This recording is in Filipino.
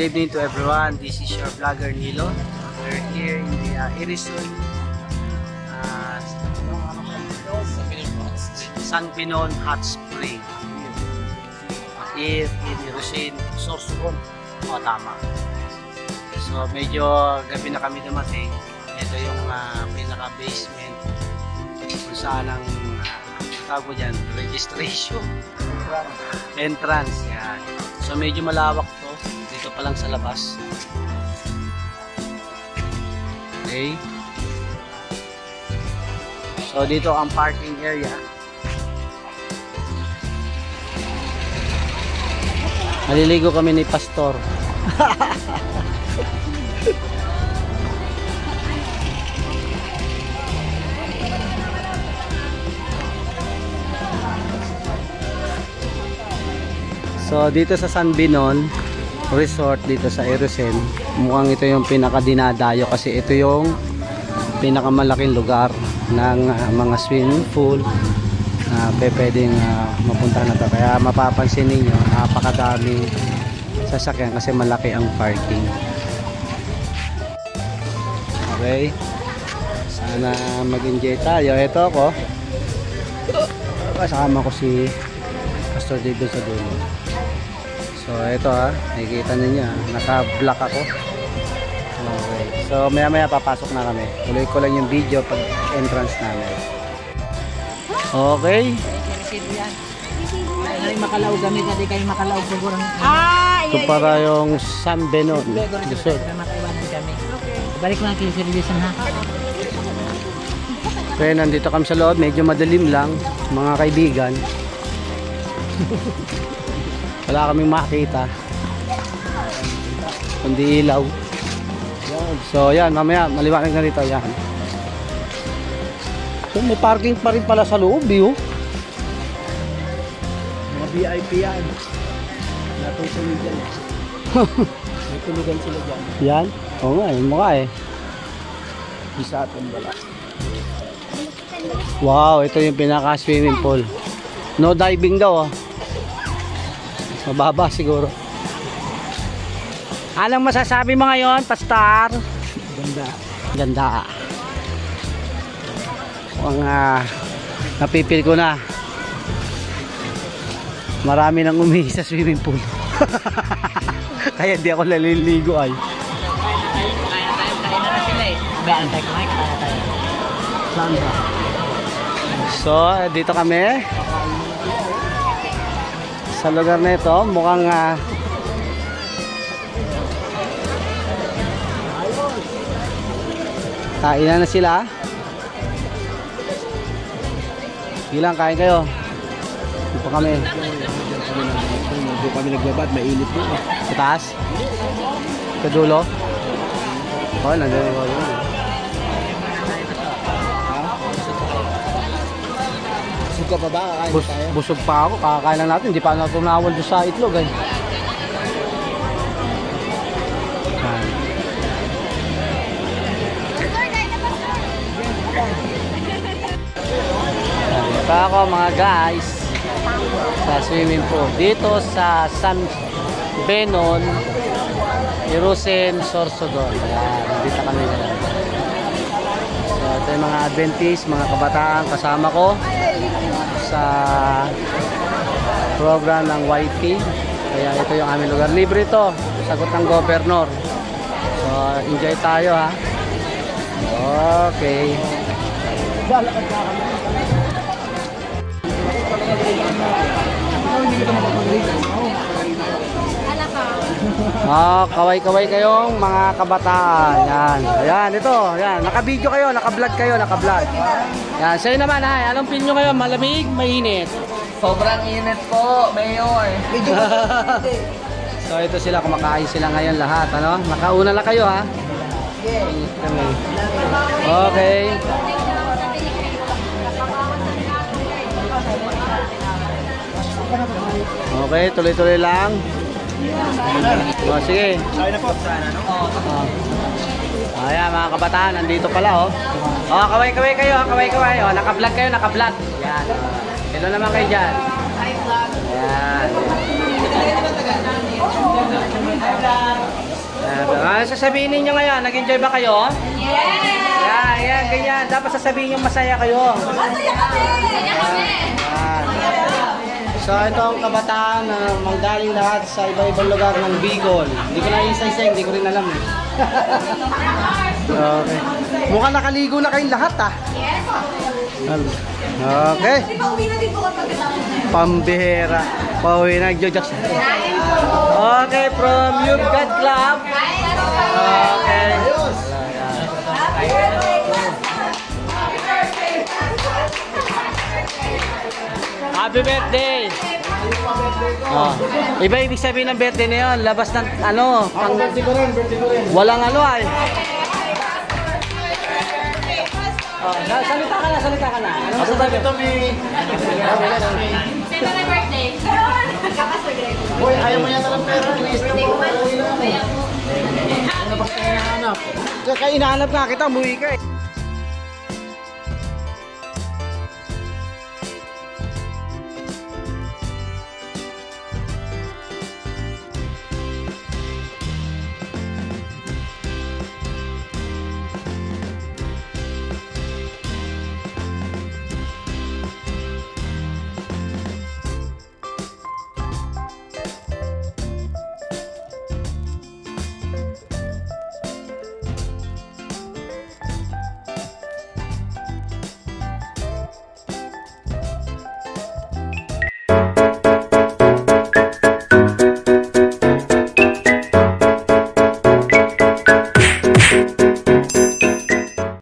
evening to everyone. This is your vlogger Nilo. We're here in the Irison San Pinon Hot Spring here in Irison, Sorsogon. O, tama. So medyo gabi na kami dumating. Ito yung pinaka-basement kung saan ang tawag ko dyan, registration entrance. Yan. So medyo malawak to. Dito pa lang sa labas. Okay. So dito ang parking area. Maliligo kami ni Pastor. So dito sa San Pinon Resort dito sa Irison, mukhang ito yung pinaka-dinadayo kasi ito yung pinakamalaking lugar ng mga swimming pool na pwedeng mapuntahan na to. Kaya mapapansin ninyo napakadaming sasakyan kasi malaki ang parking. Okay, sana mag-enjoy tayo. Ito ako, kasama ko si Pastor David sa dulo. So ito nakikita niyo, naka-block ako. Okay. So maya maya papasok na kami. Tuloy ko lang yung video pag entrance namin. Okay. Ay makalaw kami tadi kay makalaw po kurang. Ito para yung San Pinon Resort. Balik ko na kay servisan ha. Okay, nandito kami sa loob, medyo madilim lang mga kaibigan. Wala kaming makita kundi ilaw. So yan, mamaya maliwanag na rito. Yan, so, may parking pa rin pala sa loob mga VIP yan. Natutulog dyan. May tulugan sila dyan. Yan, oo nga mukha isa atong bala. Wow, ito yung pinaka swimming pool. No diving daw mababa siguro. Anong masasabi mo ngayon, Pastor? Ganda. Ganda. Ang napipil ko na. Marami nang umihi sa swimming pool. Kaya di ako naliligo ay. So, dito kami. Sa lugar na ito, mukhang kainan na sila. Ilang kain kayo? Hindi pa kami. Hindi kami nagbabad, mainit po. Sa taas? Sa dulo? Oo, nandiyan ko. Busog ka pa ba? Busog pa ako, kakakain lang natin. Hindi pa natunawal doon sa itlog Ito ako mga guys sa swimming pool dito sa San Pinon Irison, Sorsogon. Dito kami ngayon. So ito yung mga Adventist, mga kabataan kasama ko sa program ng YP. Kaya ito yung aming lugar. Libre ito, sagot ng governor. So enjoy tayo Okay. Kaway-kaway kayong mga kabataan. Yan. Ayan, ito. Yan, naka-video kayo, naka-vlog kayo, naka-vlog. Yan, sa'yo naman anong pin nyo ngayon? Malamig, mainit? Sobrang init po, Mayor. So ito sila, kumakain sila ngayon lahat, Nakauna na kayo Okay. Okay, tuloy-tuloy lang. Sige. Ayan mga kabataan, nandito pala kaway-kaway kayo, kaway-kaway. Naka-vlog kayo, naka-vlog. Yan. Hello naman kayo dyan. Ayan. Sasabihin ninyo ngayon, nag-enjoy ba kayo? Yan, yan, ganyan. Dapat sasabihin nyo masaya kayo. Masaya kami! So ito ang kabataan na manggaling lahat sa iba-ibang lugar ng Bicol. Hindi ko na isa-isa, hindi ko rin alam eh. Okay. Mukhang nakaligo na kayong lahat ah. Yes! Okay. Di ba uwi na dito kapag Pambihera. Pauwi na nagjo-jokes. Okay, from Youth God Club. Okay. Happy birthday! Oh. Iba ibig sabihin ng birthday na yun, labas ng ano, pang, walang ano ay. Oh, salita ka na. Ano sasabi? Sino na birthday? Boy, ayaw mo yata ng pera. Kaya inahanap nga kita, umuwi ka eh.